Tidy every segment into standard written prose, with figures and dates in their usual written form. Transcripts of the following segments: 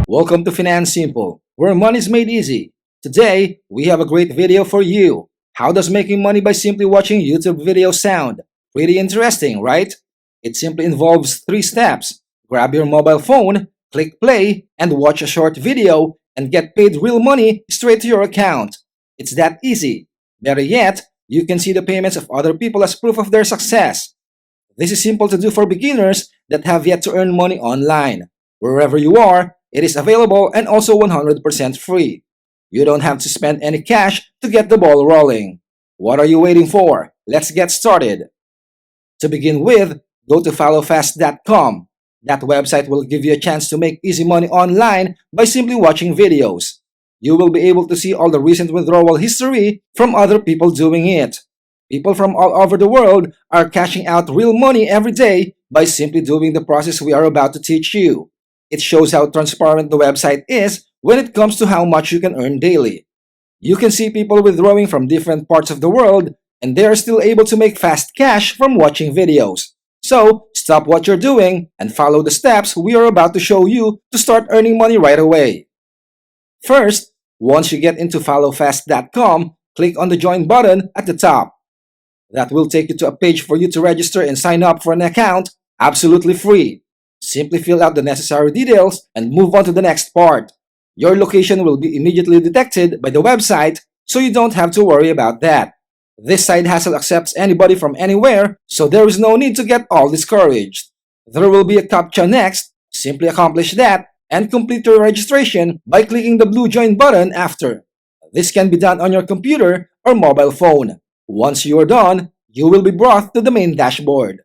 welcome to Finan Simple, where money is made easy. Today, we have a great video for you. How does making money by simply watching YouTube videos sound? Pretty interesting, right? It simply involves 3 steps. Grab your mobile phone, click play, and watch a short video and get paid real money straight to your account. It's that easy. Better yet, you can see the payments of other people as proof of their success. This is simple to do for beginners that have yet to earn money online. Wherever you are, it is available and also 100% free. You don't have to spend any cash to get the ball rolling. What are you waiting for? Let's get started. To begin with, go to FollowFast.com. That website will give you a chance to make easy money online by simply watching videos. You will be able to see all the recent withdrawal history from other people doing it. People from all over the world are cashing out real money every day by simply doing the process we are about to teach you. It shows how transparent the website is when it comes to how much you can earn daily. You can see people withdrawing from different parts of the world, and they are still able to make fast cash from watching videos. So, stop what you're doing and follow the steps we are about to show you to start earning money right away. First, once you get into FollowFast.com, click on the Join button at the top. That will take you to a page for you to register and sign up for an account absolutely free. Simply fill out the necessary details and move on to the next part. Your location will be immediately detected by the website, so you don't have to worry about that. This side hustle accepts anybody from anywhere, so there is no need to get all discouraged. There will be a CAPTCHA next. Simply accomplish that and complete your registration by clicking the blue Join button after. This can be done on your computer or mobile phone. Once you are done, you will be brought to the main dashboard.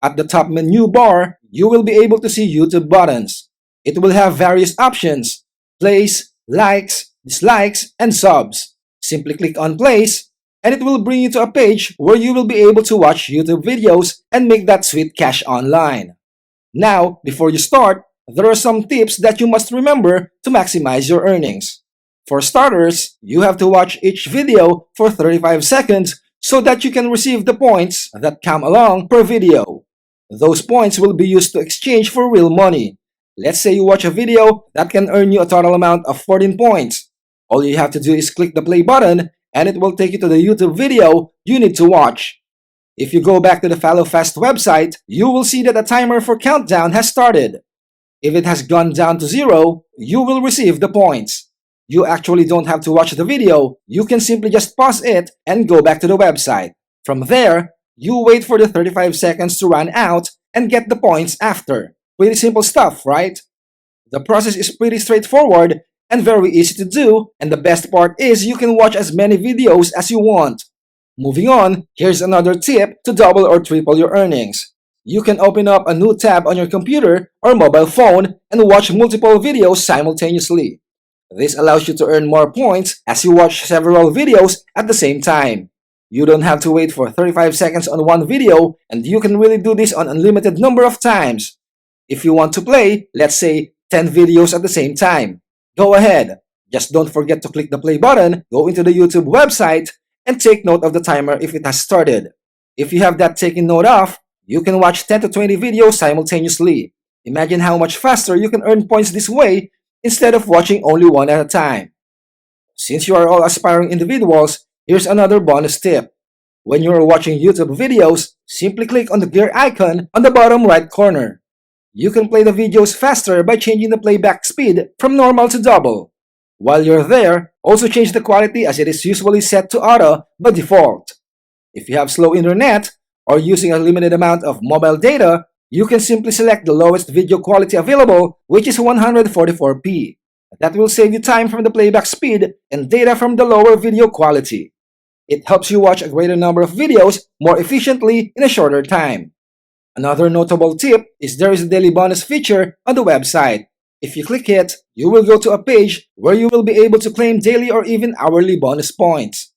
At the top menu bar, you will be able to see YouTube buttons. It will have various options: plays, likes, dislikes, and subs. Simply click on plays, and it will bring you to a page where you will be able to watch YouTube videos and make that sweet cash online. Now, before you start, there are some tips that you must remember to maximize your earnings. For starters, you have to watch each video for 35 seconds so that you can receive the points that come along per video. Those points will be used to exchange for real money. Let's say you watch a video that can earn you a total amount of 14 points. All you have to do is click the play button and it will take you to the YouTube video you need to watch. If you go back to the FollowFast website, you will see that a timer for countdown has started. If it has gone down to 0, you will receive the points. You actually don't have to watch the video. You can simply just pause it and go back to the website. From there, you wait for the 35 seconds to run out and get the points after. Pretty simple stuff, right? The process is pretty straightforward and very easy to do, and the best part is you can watch as many videos as you want. Moving on, here's another tip to double or triple your earnings. You can open up a new tab on your computer or mobile phone and watch multiple videos simultaneously. This allows you to earn more points as you watch several videos at the same time. You don't have to wait for 35 seconds on one video, and you can really do this on an unlimited number of times. If you want to play, let's say, 10 videos at the same time, go ahead. Just don't forget to click the play button, go into the YouTube website, and take note of the timer if it has started. If you have that taken note of, you can watch 10 to 20 videos simultaneously. Imagine how much faster you can earn points this way instead of watching only one at a time. Since you are all aspiring individuals, here's another bonus tip. When you are watching YouTube videos, simply click on the gear icon on the bottom right corner. You can play the videos faster by changing the playback speed from normal to double. While you're there, also change the quality as it is usually set to auto by default. If you have slow internet or using a limited amount of mobile data, you can simply select the lowest video quality available, which is 144p. That will save you time from the playback speed and data from the lower video quality. It helps you watch a greater number of videos more efficiently in a shorter time. Another notable tip is there is a daily bonus feature on the website. If you click it, you will go to a page where you will be able to claim daily or even hourly bonus points.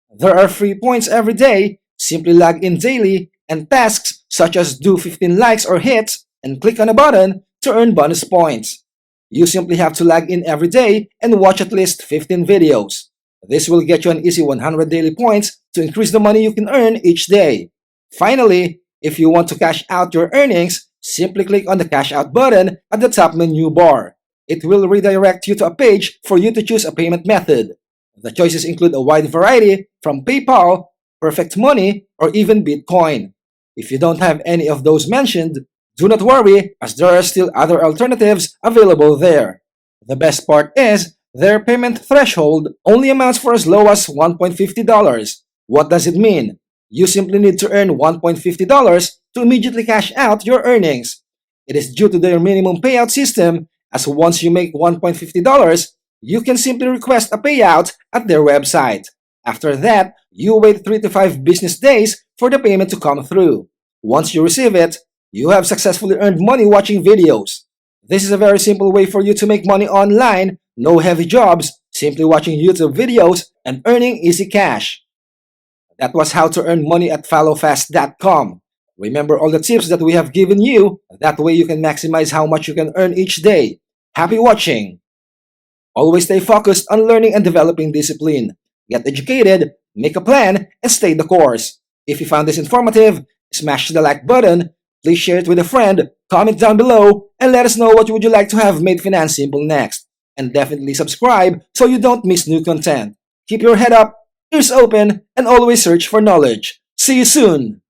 There are free points every day. Simply log in daily, and tasks such as do 15 likes or hits and click on a button to earn bonus points. You simply have to log in every day and watch at least 15 videos. This will get you an easy 100 daily points to increase the money you can earn each day. Finally, if you want to cash out your earnings, simply click on the cash out button at the top menu bar. it will redirect you to a page for you to choose a payment method. The choices include a wide variety from PayPal, Perfect Money, or even Bitcoin. If you don't have any of those mentioned, do not worry, as there are still other alternatives available there. The best part is, their payment threshold only amounts for as low as $1.50. What does it mean? You simply need to earn $1.50 to immediately cash out your earnings. It is due to their minimum payout system, as once you make $1.50, you can simply request a payout at their website. After that, you wait 3 to 5 business days for the payment to come through. Once you receive it, you have successfully earned money watching videos. This is a very simple way for you to make money online, no heavy jobs, simply watching YouTube videos and earning easy cash. That was how to earn money at FollowFast.com. Remember all the tips that we have given you, that way you can maximize how much you can earn each day. Happy watching! Always stay focused on learning and developing discipline. Get educated, make a plan, and stay the course. If you found this informative, smash the like button, please share it with a friend, comment down below, and let us know what would you like to have made finance simple next. And definitely subscribe so you don't miss new content. Keep your head up, ears open, and always search for knowledge. See you soon!